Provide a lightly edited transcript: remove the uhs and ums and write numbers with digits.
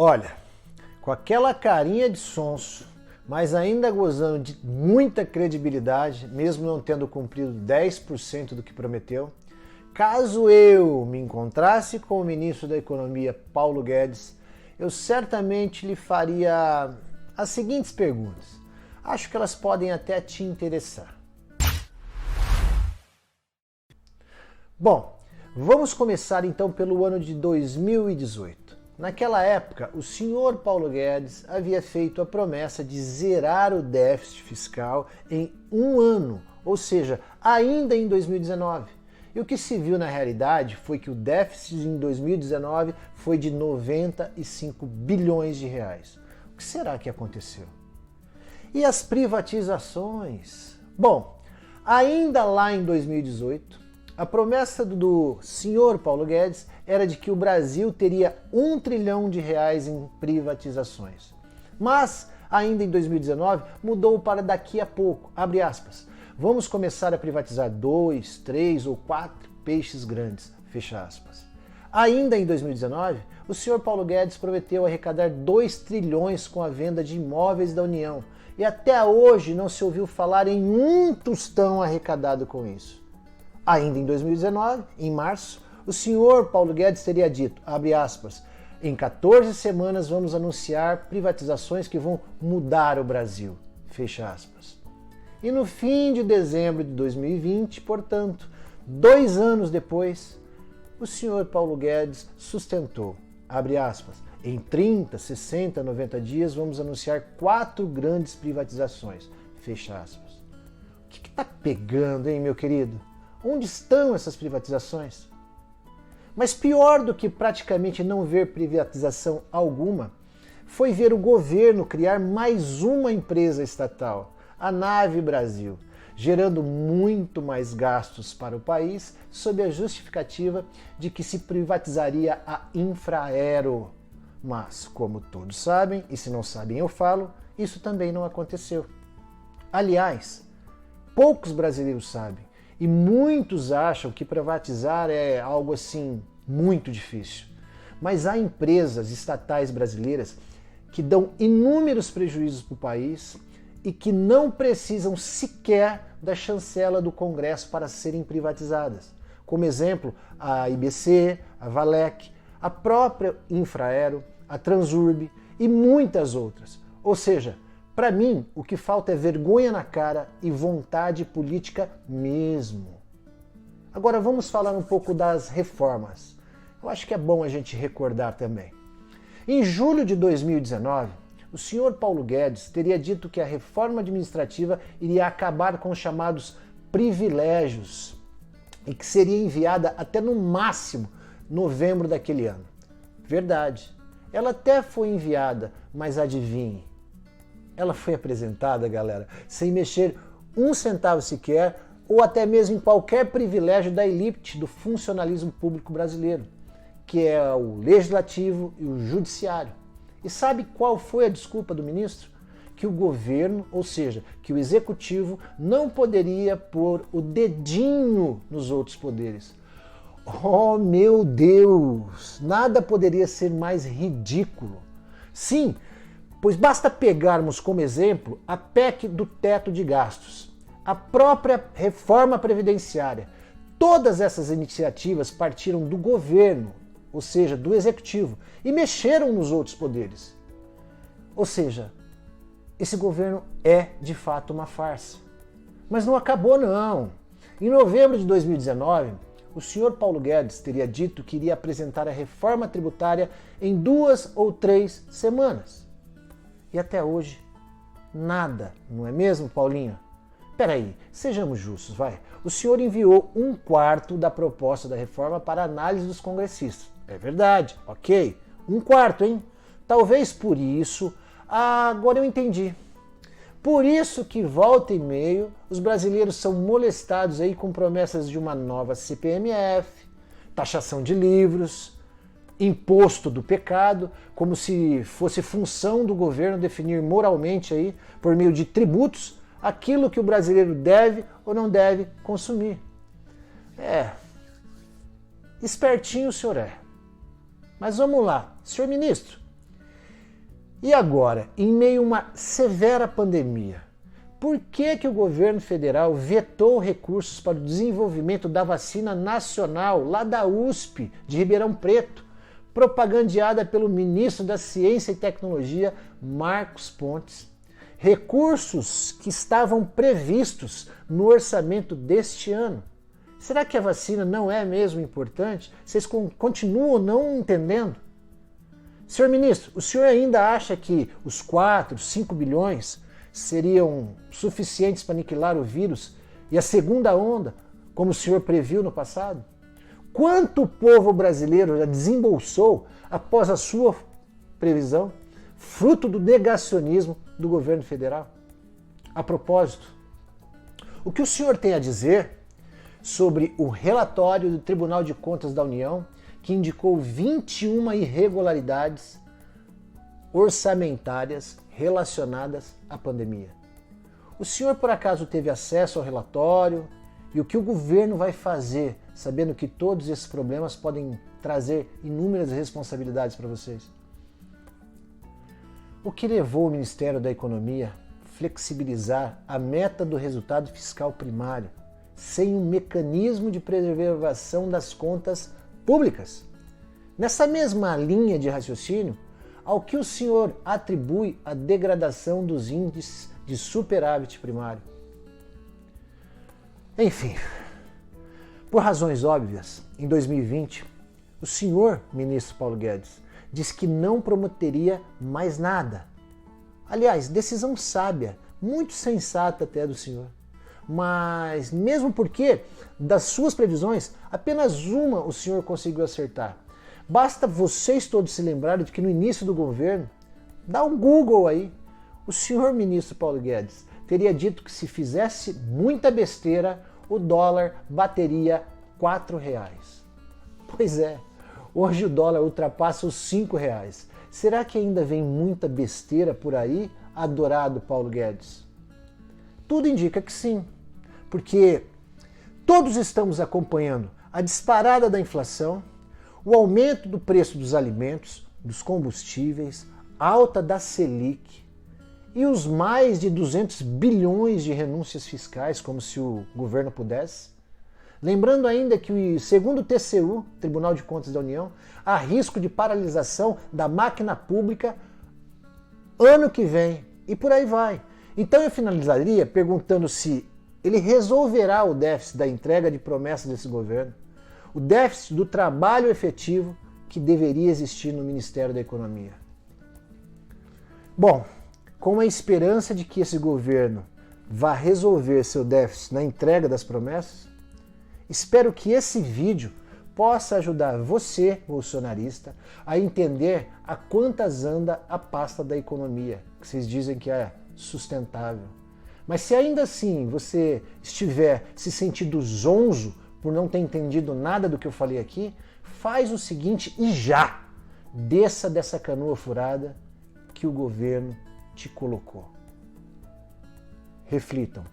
Olha, com aquela carinha de sonso, mas ainda gozando de muita credibilidade, mesmo não tendo cumprido 10% do que prometeu, caso eu me encontrasse com o ministro da Economia, Paulo Guedes, eu certamente lhe faria as seguintes perguntas. Acho que elas podem até te interessar. Bom, vamos começar então pelo ano de 2018. Naquela época, o senhor Paulo Guedes havia feito a promessa de zerar o déficit fiscal em um ano, ou seja, ainda em 2019. E o que se viu na realidade foi que o déficit em 2019 foi de 95 bilhões de reais. O que será que aconteceu? E as privatizações? Bom, ainda lá em 2018, a promessa do senhor Paulo Guedes era de que o Brasil teria R$ 1 trilhão em privatizações. Mas, ainda em 2019, mudou para daqui a pouco, abre aspas. Vamos começar a privatizar 2, 3 ou 4 peixes grandes, fecha aspas. Ainda em 2019, o senhor Paulo Guedes prometeu arrecadar 2 trilhões com a venda de imóveis da União. E até hoje não se ouviu falar em um tostão arrecadado com isso. Ainda em 2019, em março, o senhor Paulo Guedes teria dito, abre aspas, em 14 semanas vamos anunciar privatizações que vão mudar o Brasil, fecha aspas. E no fim de dezembro de 2020, portanto, 2 anos depois, o senhor Paulo Guedes sustentou, abre aspas, em 30, 60, 90 dias vamos anunciar 4 grandes privatizações, fecha aspas. O que está pegando, hein, meu querido? Onde estão essas privatizações? Mas pior do que praticamente não ver privatização alguma, foi ver o governo criar mais uma empresa estatal, a Nave Brasil, gerando muito mais gastos para o país sob a justificativa de que se privatizaria a Infraero. Mas, como todos sabem, e se não sabem eu falo, isso também não aconteceu. Aliás, poucos brasileiros sabem, e muitos acham que privatizar é algo assim muito difícil. Mas há empresas estatais brasileiras que dão inúmeros prejuízos para o país e que não precisam sequer da chancela do Congresso para serem privatizadas. Como exemplo, a IBC, a Valec, a própria Infraero, a Transurb e muitas outras. Ou seja, para mim, o que falta é vergonha na cara e vontade política mesmo. Agora vamos falar um pouco das reformas. Eu acho que é bom a gente recordar também. Em julho de 2019, o senhor Paulo Guedes teria dito que a reforma administrativa iria acabar com os chamados privilégios e que seria enviada até no máximo novembro daquele ano. Verdade. Ela até foi enviada, mas adivinhe. Ela foi apresentada, galera, sem mexer um centavo sequer ou até mesmo em qualquer privilégio da elite do funcionalismo público brasileiro, que é o legislativo e o judiciário. E sabe qual foi a desculpa do ministro? Que o governo, ou seja, que o executivo não poderia pôr o dedinho nos outros poderes. Oh, meu Deus! Nada poderia ser mais ridículo. Sim, pois basta pegarmos como exemplo a PEC do teto de gastos, a própria reforma previdenciária. Todas essas iniciativas partiram do governo, ou seja, do executivo, e mexeram nos outros poderes. Ou seja, esse governo é de fato uma farsa. Mas não acabou não. Em novembro de 2019, o senhor Paulo Guedes teria dito que iria apresentar a reforma tributária em 2 ou 3 semanas. E até hoje, nada, não é mesmo, Paulinho? Peraí, sejamos justos, vai. O senhor enviou 1/4 da proposta da reforma para análise dos congressistas. É verdade, ok. 1/4, hein? Talvez por isso, agora eu entendi. Por isso que volta e meio os brasileiros são molestados aí com promessas de uma nova CPMF, taxação de livros, imposto do pecado, como se fosse função do governo definir moralmente aí, por meio de tributos, aquilo que o brasileiro deve ou não deve consumir. Espertinho o senhor é. Mas vamos lá, senhor ministro, E agora, em meio a uma severa pandemia, por que o governo federal vetou recursos para o desenvolvimento da vacina nacional lá da USP de Ribeirão Preto, propagandeada pelo ministro da Ciência e Tecnologia, Marcos Pontes? Recursos que estavam previstos no orçamento deste ano. Será que a vacina não é mesmo importante? Vocês continuam não entendendo? Senhor ministro, o senhor ainda acha que os 4, 5 bilhões seriam suficientes para aniquilar o vírus e a segunda onda, como o senhor previu no passado? Quanto o povo brasileiro já desembolsou após a sua previsão, fruto do negacionismo do governo federal? A propósito, o que o senhor tem a dizer sobre o relatório do Tribunal de Contas da União, que indicou 21 irregularidades orçamentárias relacionadas à pandemia? O senhor, por acaso, teve acesso ao relatório? E o que o governo vai fazer, sabendo que todos esses problemas podem trazer inúmeras responsabilidades para vocês? O que levou o Ministério da Economia a flexibilizar a meta do resultado fiscal primário, sem um mecanismo de preservação das contas públicas? Nessa mesma linha de raciocínio, ao que o senhor atribui a degradação dos índices de superávit primário? Enfim, por razões óbvias, em 2020, o senhor ministro Paulo Guedes disse que não prometeria mais nada. Aliás, decisão sábia, muito sensata até do senhor. Mas mesmo porque das suas previsões, apenas uma o senhor conseguiu acertar. Basta vocês todos se lembrarem de que no início do governo, dá um Google aí, o senhor ministro Paulo Guedes teria dito que se fizesse muita besteira, o dólar bateria R$4. Pois é, hoje o dólar ultrapassa os R$5. Será que ainda vem muita besteira por aí, adorado Paulo Guedes? Tudo indica que sim, porque todos estamos acompanhando a disparada da inflação, o aumento do preço dos alimentos, dos combustíveis, alta da Selic e os mais de 200 bilhões de renúncias fiscais, como se o governo pudesse. Lembrando ainda que, segundo o TCU, Tribunal de Contas da União, há risco de paralisação da máquina pública ano que vem e por aí vai. Então eu finalizaria perguntando se ele resolverá o déficit da entrega de promessas desse governo, o déficit do trabalho efetivo que deveria existir no Ministério da Economia. Bom, com a esperança de que esse governo vá resolver seu déficit na entrega das promessas, espero que esse vídeo possa ajudar você, bolsonarista, a entender a quantas anda a pasta da economia, que vocês dizem que é sustentável. Mas se ainda assim você estiver se sentindo zonzo por não ter entendido nada do que eu falei aqui, faz o seguinte e já! Desça dessa canoa furada que o governo te colocou. Reflitam.